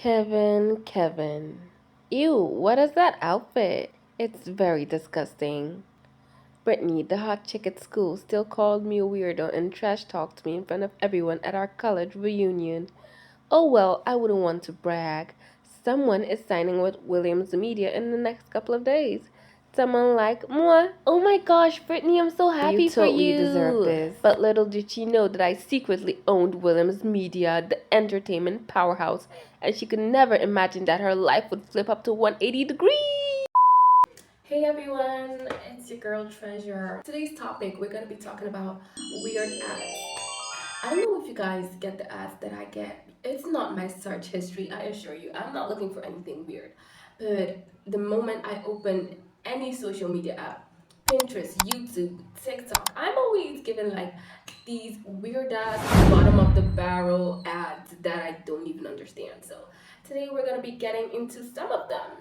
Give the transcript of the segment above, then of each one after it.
Kevin. Ew, what is that outfit? It's very disgusting. Brittany, the hot chick at school, still called me a weirdo and trash talked me in front of everyone at our college reunion. Oh well, I wouldn't want to brag. Someone is signing with Williams Media in the next couple of days. Someone like, Mwah, oh my gosh, Brittany, I'm so happy for totally you. deserve this. But little did she know that I secretly owned Williams Media, the entertainment powerhouse, and she could never imagine that her life would flip up to 180 degrees. Hey everyone, it's your girl Treasure. Today's topic, we're gonna be talking about weird ads. I don't know if you guys get the ads that I get. It's not my search history, I assure you. I'm not looking for anything weird. But the moment I open any social media app, Pinterest, YouTube, TikTok, I'm always given like these weird ass bottom of the barrel ads that I don't even understand. So today we're gonna be getting into some of them.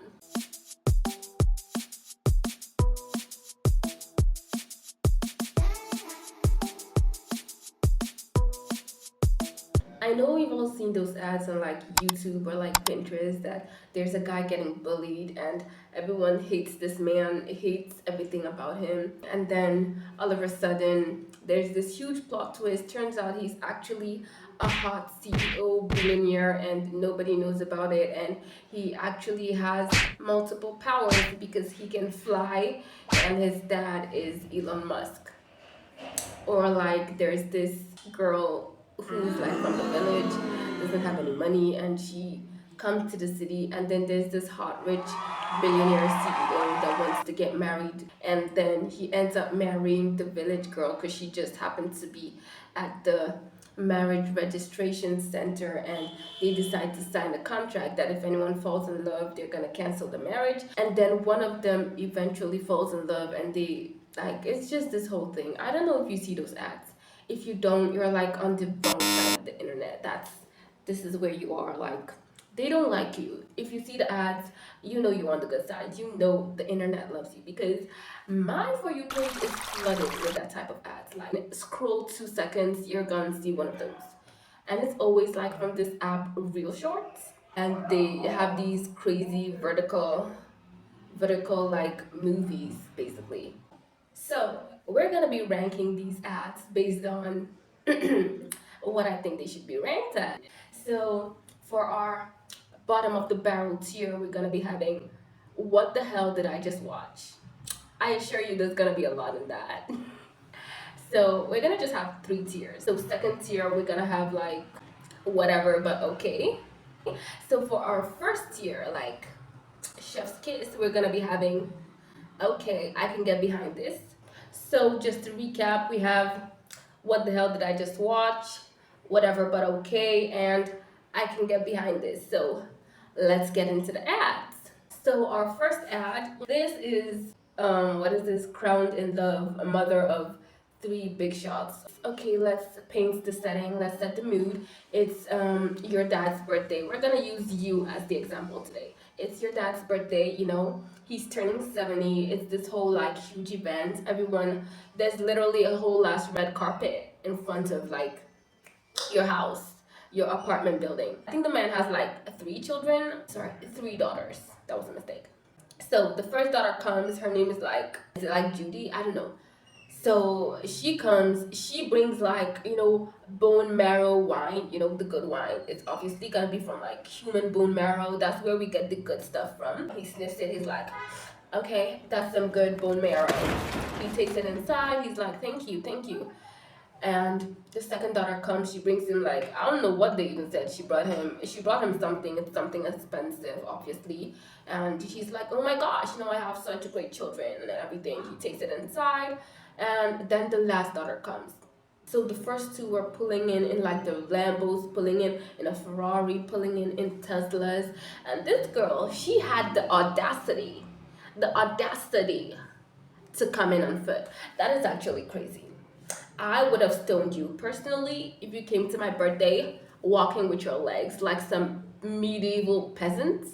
I know we've all seen those ads on like YouTube or like Pinterest that there's a guy getting bullied and everyone hates this man, hates everything about him. And then all of a sudden, there's this huge plot twist. Turns out he's actually a hot CEO billionaire and nobody knows about it. And he actually has multiple powers because he can fly and his dad is Elon Musk. Or like there's this girl who's like from the village, doesn't have any money, and she comes to the city, and then there's this hot rich billionaire CEO that wants to get married, and then he ends up marrying the village girl because she just happens to be at the marriage registration center, and they decide to sign a contract that if anyone falls in love they're gonna cancel the marriage, and then one of them eventually falls in love and they like, it's just this whole thing. I don't know if you see those ads. If you don't, you're like on the wrong side of the internet. This is where you are. Like, they don't like you. If you see the ads, you know you're on the good side. You know the internet loves you because my For You page is flooded with that type of ads. Like, scroll 2 seconds, you're gonna see one of those. And it's always like from this app, Real Shorts. And they have these crazy vertical like movies basically. So we're gonna be ranking these ads based on what I think they should be ranked at. So for our bottom of the barrel tier, we're gonna be having what the hell did I just watch? I assure you there's gonna be a lot in that. So we're gonna just have 3 tiers. So second tier, we're gonna have like whatever but okay. So for our first tier, like Chef's Kiss, we're gonna be having okay, I can get behind this. So just to recap, we have what the hell did I just watch? Whatever but okay, and I can get behind this. So let's get into the ads. So our first ad, this is what is this? Crowned in Love, a mother of 3 big shots. Okay, let's paint the setting, let's set the mood. It's your dad's birthday. We're gonna use you as the example today. It's your dad's birthday, you know, he's turning 70. It's this whole like huge event. Everyone, there's literally a whole last red carpet in front of like your house, your apartment building. I think the man has like 3 daughters. That was a mistake. So the first daughter comes, her name is it like Judy? I don't know. So she comes, she brings like, you know, bone marrow wine, you know, the good wine. It's obviously gonna be from like human bone marrow. That's where we get the good stuff from. He sniffs it, he's like, okay, that's some good bone marrow. He takes it inside, he's like, thank you, thank you. And the second daughter comes, she brings him like, I don't know what they even said. She brought him something, it's something expensive, obviously. And he's like, oh my gosh, you know, I have such great children and everything. He takes it inside, and then the last daughter comes. So the first two were pulling in like the Lambos, pulling in a Ferrari, pulling in Teslas. And this girl, she had the audacity to come in on foot. That is actually crazy. I would have stoned you personally if you came to my birthday walking with your legs like some medieval peasants.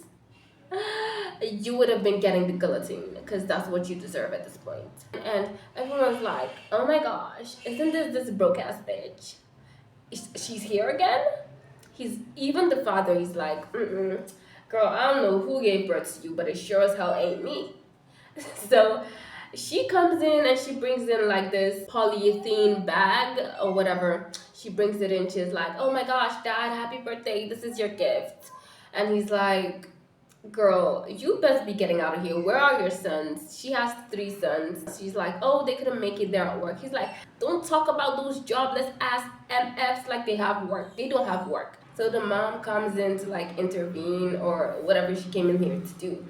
You would have been getting the guillotine because that's what you deserve at this point. And everyone's like, oh my gosh, isn't this broke ass bitch? She's here again? He's even the father. He's like, mm-mm, girl, I don't know who gave birth to you, but it sure as hell ain't me. So she comes in and she brings in like this polyethylene bag or whatever. She brings it in. She's like, "Oh my gosh, Dad, happy birthday! This is your gift." And he's like, "Girl, you best be getting out of here. Where are your sons?" She has three sons. She's like, "Oh, they couldn't make it there at work." He's like, "Don't talk about those jobless ass MFs like they have work. They don't have work." So the mom comes in to like intervene or whatever she came in here to do.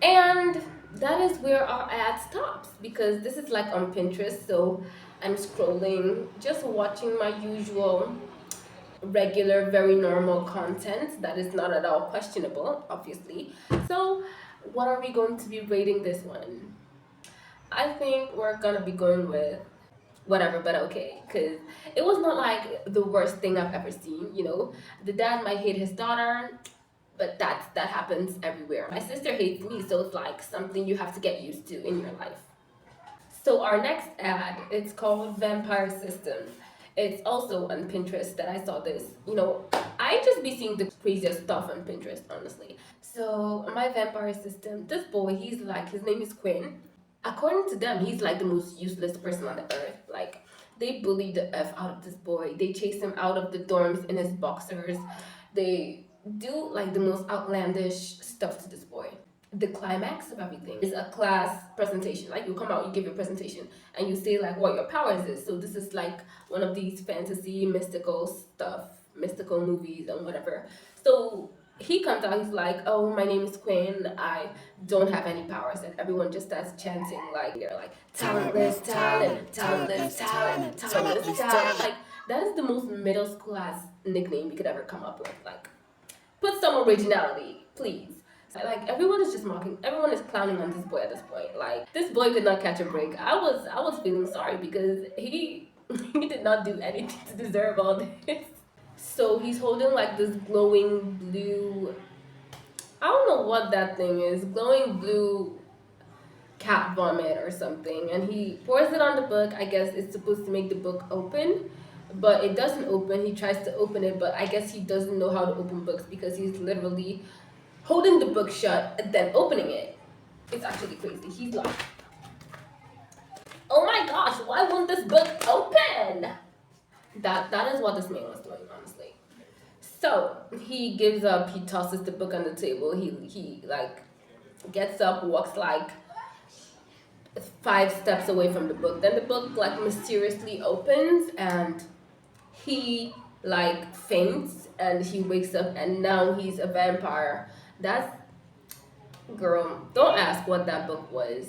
And that is where our ad stops because this is like on Pinterest. So I'm scrolling, just watching my usual, regular, very normal content that is not at all questionable, obviously. So, what are we going to be rating this one? I think we're gonna be going with whatever, but okay, because it was not like the worst thing I've ever seen. You know, the dad might hate his daughter, but that happens everywhere. My sister hates me, so it's like something you have to get used to in your life. So our next ad, it's called Vampire System. It's also on Pinterest that I saw this. You know, I just be seeing the craziest stuff on Pinterest, honestly. So my vampire system, this boy, he's like, his name is Quinn. According to them, he's like the most useless person on the earth. Like, they bully the F out of this boy. They chase him out of the dorms in his boxers. They do like the most outlandish stuff to this boy. The climax of everything is a class presentation. Like, you come out, you give your presentation, and you say like what your powers is. So this is like one of these fantasy mystical stuff, mystical movies and whatever. So he comes out, he's like, "Oh, my name is Quinn. I don't have any powers," and everyone just starts chanting like they're like talentless talent, talentless talent, talentless talent. Like, that is the most middle school ass nickname you could ever come up with. Like, put some originality, please. Like, everyone is just mocking, everyone is clowning on this boy at this point. Like, this boy could not catch a break. I was feeling sorry because he he did not do anything to deserve all this. So he's holding like this glowing blue, I don't know what that thing is, glowing blue cat vomit or something, and he pours it on the book. I guess it's supposed to make the book open, but it doesn't open. He tries to open it, but I guess he doesn't know how to open books because he's literally holding the book shut and then opening it. It's actually crazy. He's like, "Oh my gosh, why won't this book open?" That is what this man was doing, honestly. So he gives up. He tosses the book on the table. He like gets up, walks like 5 steps away from the book. Then the book like mysteriously opens and he like faints and he wakes up and now he's a vampire. That's, girl, don't ask what that book was.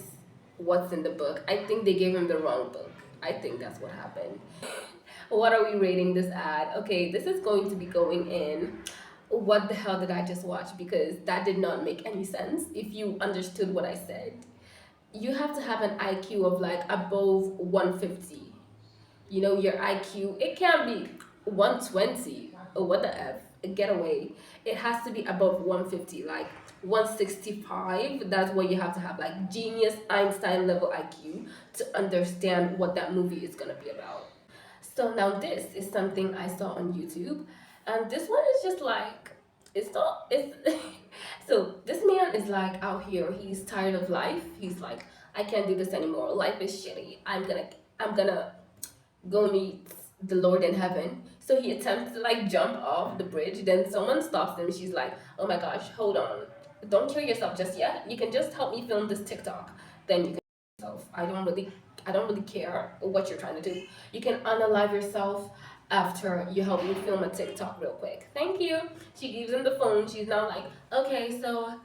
What's in the book? I think they gave him the wrong book. I think that's what happened. What are we rating this ad? Okay, this is going to be going in. What the hell did I just watch? Because that did not make any sense if you understood what I said. You have to have an IQ of like above 150. You know, your IQ, it can't be 120 or what the F, get away. It has to be above 150, like 165. That's what you have to have, like genius Einstein level IQ to understand what that movie is gonna be about. So now this is something I saw on YouTube, and this one is just like, it's not, it's so this man is like out here, he's tired of life. He's like, "I can't do this anymore. Life is shitty. I'm gonna go meet the Lord in heaven." So he attempts to like jump off the bridge. Then someone stops him. She's like, "Oh my gosh, hold on. Don't kill yourself just yet. You can just help me film this TikTok. Then you can kill yourself. I don't really care what you're trying to do. You can unalive yourself after you help me film a TikTok real quick. Thank you." She gives him the phone. She's now like, "Okay, so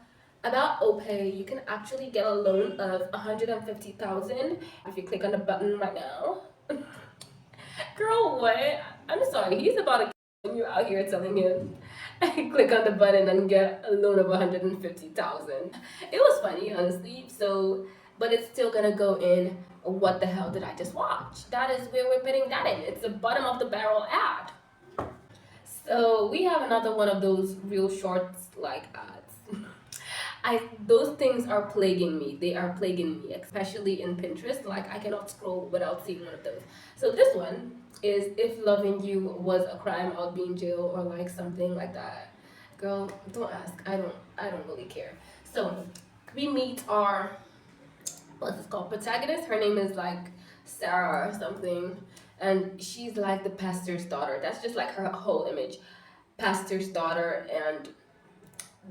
about OPay, you can actually get a loan of 150,000 if you click on the button right now." Girl, what? I'm sorry. He's about to when you're out here telling him click on the button and get a loan of 150,000. It was funny, honestly. So, but it's still gonna go in. What the hell did I just watch? That is where we're putting that in. It's a bottom of the barrel ad. So we have another one of those real shorts like ads. Those things are plaguing me. They are plaguing me, especially in Pinterest. Like, I cannot scroll without seeing one of those. So this one, is if loving you was a crime, I would be in jail or like something like that. Girl, don't ask. I don't really care. So we meet our what's it called protagonist. Her name is like Sarah or something, and she's like the pastor's daughter. That's just like her whole image, pastor's daughter, and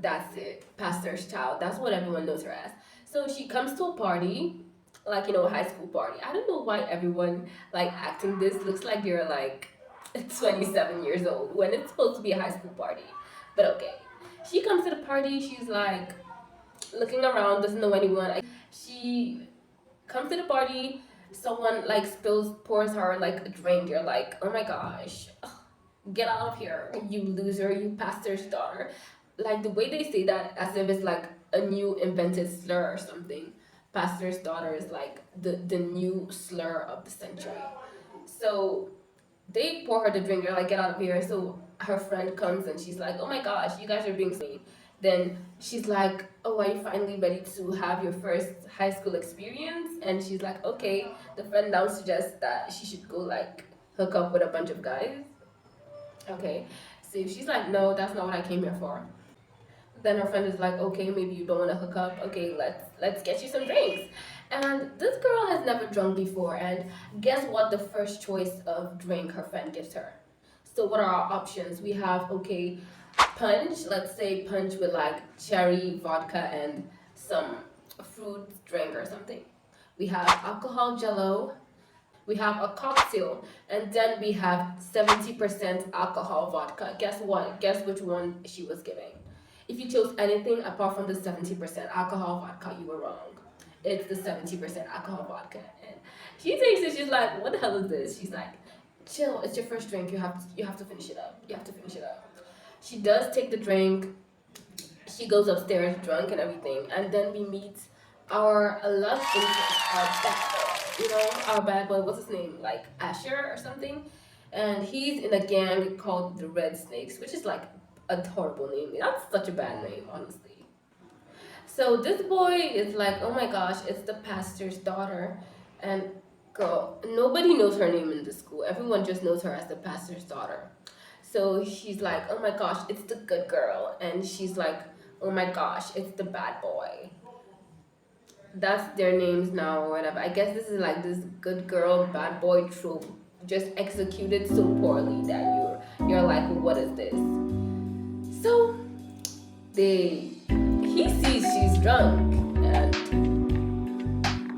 that's it, pastor's child. That's what everyone knows her as. So she comes to a party, like a high school party. I don't know why everyone like acting this looks like you're like 27 years old when it's supposed to be a high school party. But okay, she comes to the party. She's like looking around, doesn't know anyone. She comes to the party. Someone like pours her like a drink. You're like, oh my gosh, get out of here, you loser, you pastor's daughter. Like the way they say that as if it's like a new invented slur or something. Pastor's daughter is like the new slur of the century. So they pour her the drink, they're like, get out of here. So her friend comes and she's like, oh my gosh, you guys are being so mean. Then she's like, oh, are you finally ready to have your first high school experience? And she's like, okay. The friend now suggests that she should go like hook up with a bunch of guys. Okay. So she's like, no, that's not what I came here for. Then her friend is like, okay, maybe you don't want to hook up. Okay, let's get you some drinks. And this girl has never drunk before, and guess what? The first choice of drink her friend gives her. So what are our options? We have okay, punch. Let's say punch with like cherry vodka and some fruit drink or something. We have alcohol jello, we have a cocktail, and then we have 70% alcohol vodka. Guess what? Guess which one she was giving? If you chose anything apart from the 70% alcohol vodka, you were wrong. It's the 70% alcohol vodka. And she takes it, she's like, what the hell is this? She's like, chill, it's your first drink. You have to finish it up. You have to finish it up. She does take the drink. She goes upstairs drunk and everything, and then we meet our love interest, our bad boy. Our bad boy. What's his name? Like Asher or something. And he's in a gang called the Red Snakes, which is like a horrible name. That's such a bad name, honestly. So this boy is like, oh my gosh, it's the pastor's daughter, and girl, nobody knows her name in the school. Everyone just knows her as the pastor's daughter. So she's like, oh my gosh, it's the good girl. And she's like, oh my gosh, it's the bad boy. That's their names now or whatever. I guess this is like this good girl, bad boy trope just executed so poorly that you're like, what is this? So they he sees she's drunk and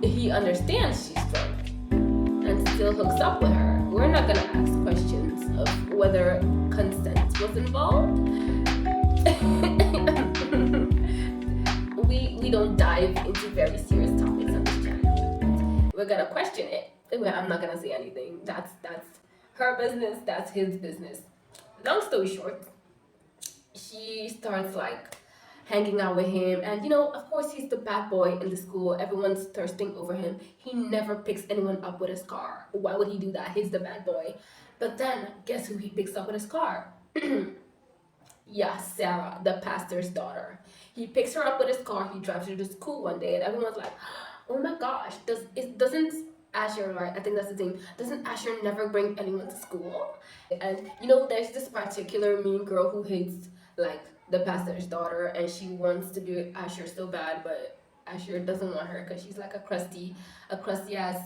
he understands she's drunk and still hooks up with her. We're not gonna ask questions of whether consent was involved. we don't dive into very serious topics on this channel. We're gonna question it. Well, I'm not gonna say anything. That's her business. That's his business. Long story short, she starts like hanging out with him, and of course he's the bad boy in the school. Everyone's thirsting over him. He never picks anyone up with his car. Why would he do that? He's the bad boy. But then guess who he picks up with his car? Yeah, Sarah, the pastor's daughter. He picks her up with his car. He drives her to school one day, and everyone's like, oh my gosh, doesn't Asher, right? I think that's the thing. Doesn't Asher never bring anyone to school? And there's this particular mean girl who hates like the pastor's daughter, and she wants to be with Asher so bad, but Asher doesn't want her because she's like a crusty ass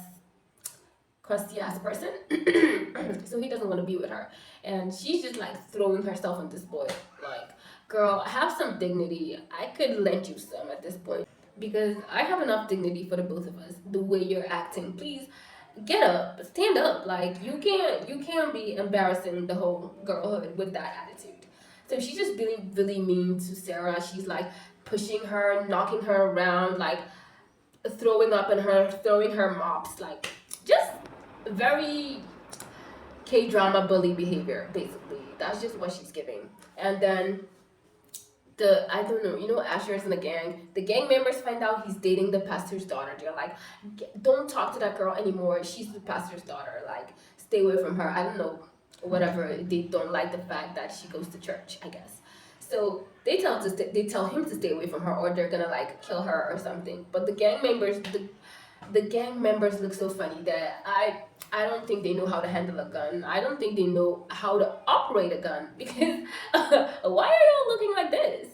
person. So he doesn't want to be with her, and she's just like throwing herself on this boy. Like, girl, have some dignity. I could lend you some at this point because I have enough dignity for the both of us. The way you're acting, please get up, stand up. Like you can't be embarrassing the whole girlhood with that attitude. So she's just being really mean to Sarah. She's like pushing her, knocking her around, like throwing up in her, throwing her mops, like just very K drama bully behavior. Basically, that's just what she's giving. And then I don't know, Asher's in the gang. The gang members find out he's dating the pastor's daughter. They're like, don't talk to that girl anymore. She's the pastor's daughter. Like, stay away from her. I don't know, whatever. They don't like the fact that she goes to church, I guess. So they tell him to stay away from her, or they're gonna like kill her or something. But the gang members, The gang members look so funny that I don't think they know how to handle a gun. I don't think they know how to operate a gun because why are y'all looking like this?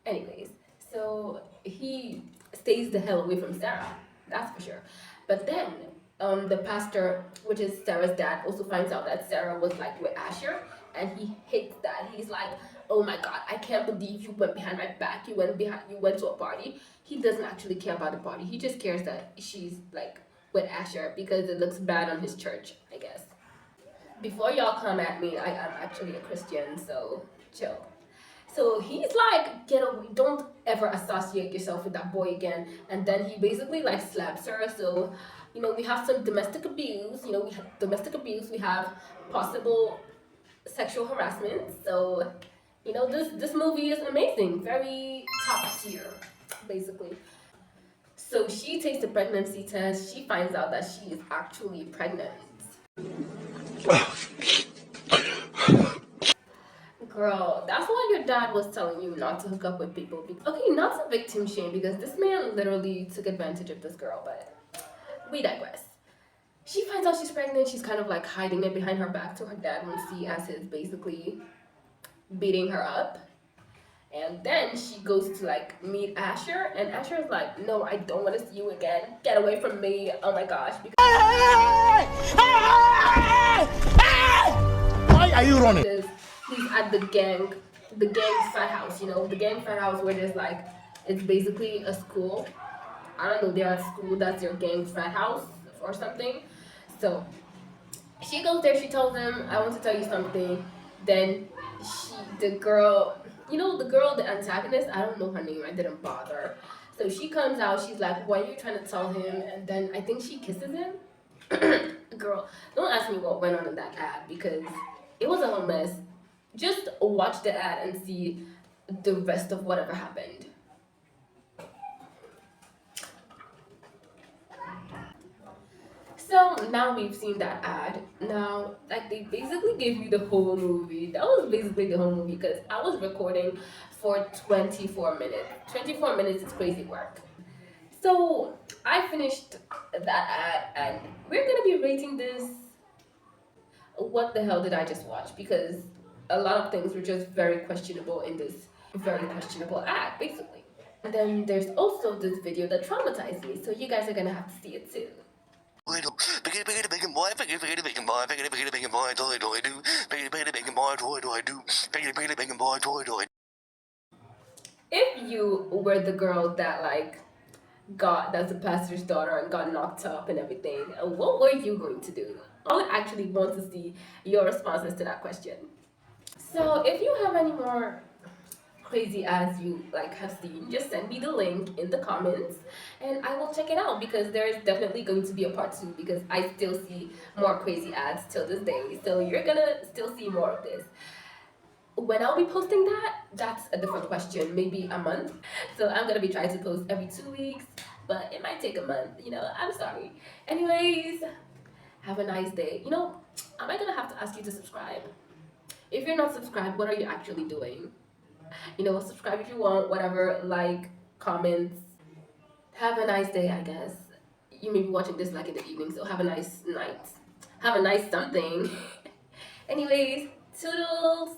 Anyways, so he stays the hell away from Sarah. That's for sure. But then the pastor, which is Sarah's dad, also finds out that Sarah was like with Asher, and he hates that. He's like, "Oh my God, I can't believe you went behind my back. You went to a party." He doesn't actually care about the party. He just cares that she's like with Asher because it looks bad on his church, I guess. Before y'all come at me, I am actually a Christian, so chill. So he's like, get away, don't ever associate yourself with that boy again. And then he basically like slaps her. So, we have some domestic abuse. We have domestic abuse. We have possible sexual harassment. So, this movie is amazing, very top tier, basically. So she takes the pregnancy test. She finds out that she is actually pregnant. Girl, that's why your dad was telling you not to hook up with people. Okay, not to victim shame because this man literally took advantage of this girl, but we digress. She finds out she's pregnant. She's kind of like hiding it behind her back so her dad won't see as he's basically beating her up. And then she goes to like meet Asher, and Asher is like, "No, I don't want to see you again. Get away from me! Oh my gosh!" Why are you running? Because he's at the gang frat house. The gang frat house where there's like, it's basically a school. I don't know, they're at school, that's your gang frat house or something. So she goes there, she tells him, "I want to tell you something." Then the girl, the antagonist, I don't know her name, I didn't bother. So she comes out, she's like, "What are you trying to tell him?" And then I think she kisses him. Girl, don't ask me what went on in that ad because it was a whole mess. Just watch the ad and see the rest of whatever happened. So now we've seen that ad. Now, like, they basically gave you the whole movie. That was basically the whole movie because I was recording for 24 minutes. 24 minutes is crazy work. So I finished that ad and we're gonna be rating this. What the hell did I just watch? Because a lot of things were just very questionable in this very questionable ad, basically. And then there's also this video that traumatized me, so you guys are gonna have to see it too. If you were the girl that like that's a pastor's daughter and got knocked up and everything, what were you going to do? I would actually want to see your responses to that question. So if you have any more crazy ads you like have seen, just send me the link in the comments and I will check it out because there is definitely going to be a part 2 because I still see more crazy ads till this day. So you're gonna still see more of this. When I'll be posting that, that's a different question. Maybe a month. So I'm gonna be trying to post every 2 weeks, but it might take a month. I'm sorry. Anyways, have a nice day. Am I gonna have to ask you to subscribe? If you're not subscribed, what are you actually doing? Subscribe if you want, whatever, like, comments. Have a nice day, I guess. You may be watching this like in the evening, so have a nice night. Have a nice something. Anyways, toodles!